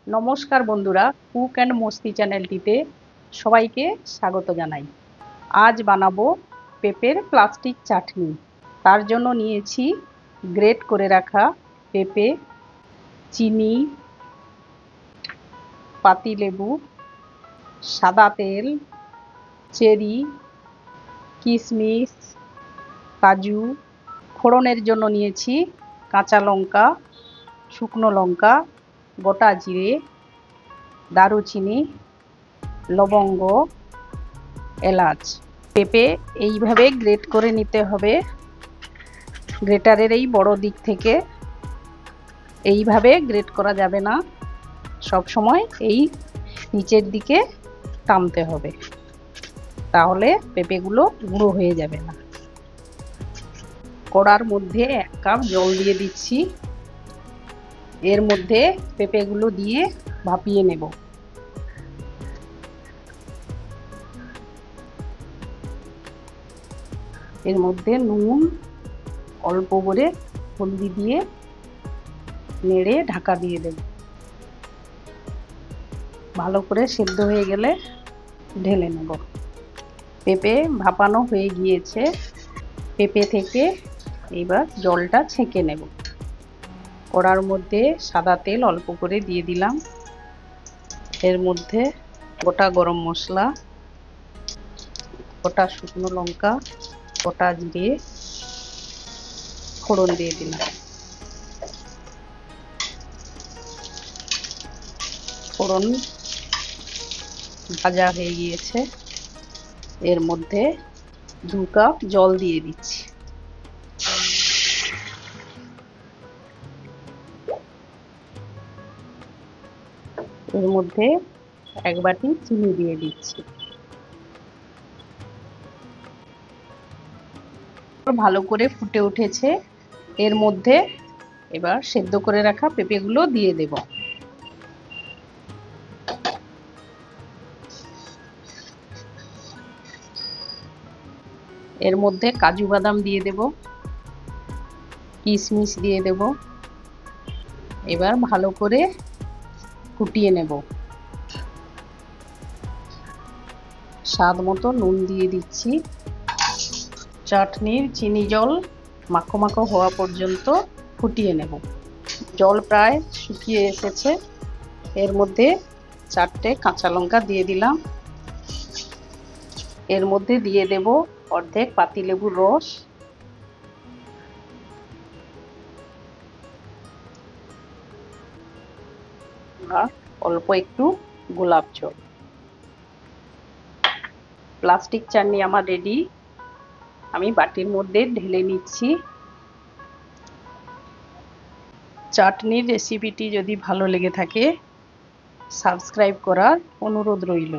নমস্কার বন্ধুরা, cook and মস্তি চ্যানেলটিতে সবাইকে স্বাগত জানাই। আজ বানাবো পেঁপের প্লাস্টিক চাটনি। তার জন্য নিয়েছি গ্রেট করে রাখা পেঁপে, চিনি, পাতিলেবু, সাদা তেল, চেরি, কিশমিশ, কাজু। ফোড়নের জন্য নিয়েছি কাঁচা লঙ্কা, শুকনো লঙ্কা, গোটা জিরে, দারুচিনি, লবঙ্গ, এলাচ। পেঁপে এইভাবে গ্রেট করে নিতে হবে। গ্রেটারের এই বড় দিক থেকে এইভাবে গ্রেট করা যাবে না, সব সময় এই নিচের দিকে টানতে হবে, তাহলে পেঁপেগুলো গুঁড়ো হয়ে যাবে না। কড়ার মধ্যে 1 কাপ জল দিয়ে দিচ্ছি। এর মধ্যে পেঁপেগুলো দিয়ে ভাপিয়ে নেব। এর মধ্যে নুন অল্প করে হলদি দিয়ে নেড়ে ঢাকা দিয়ে দেব। ভালো করে সেদ্ধ হয়ে গেলে ঢেলে নেব। পেঁপে ভাপানো হয়ে গিয়েছে। পেঁপে থেকে এবার জলটা ছেঁকে নেব। কড়ার মধ্যে সাদা তেল অল্প করে দিয়ে দিলাম। এর মধ্যে গোটা গরম মশলা, গোটা শুকনো লঙ্কা, গোটা জিরে ফোড়ন দিয়ে দিলাম। ফোড়ন ভাজা হয়ে গিয়েছে। এর মধ্যে 2 কাপ জল দিয়ে দিচ্ছি। এর মধ্যে 1 বাটি চিনি দিয়ে দিচ্ছি। ভালো করে ফুটে উঠেছে। এর মধ্যে এবার সেদ্ধ করে রাখা পেঁপেগুলো দিয়ে দেব। এর মধ্যে কাজু বাদাম দিয়ে দেব, কিশমিশ দিয়ে দেব। এবার ভালো করে ফুটিয়ে নেব। স্বাদ মতো নুন দিয়ে দিচ্ছি। চাটনির চিনি জল মাখো মাখো হওয়া পর্যন্ত ফুটিয়ে নেব। জল প্রায় শুকিয়ে এসেছে। এর মধ্যে 4টে কাঁচা লঙ্কা দিয়ে দিলাম। এর মধ্যে দিয়ে দেব অর্ধেক পাতিলেবুর রস, আর অল্প একটু গোলাপ জল। প্লাস্টিক চাটনি আমার রেডি। আমি বাটির মধ্যে ঢেলে নিচ্ছি। চাটনির রেসিপিটি যদি ভালো লেগে থাকে সাবস্ক্রাইব করার অনুরোধ রইল।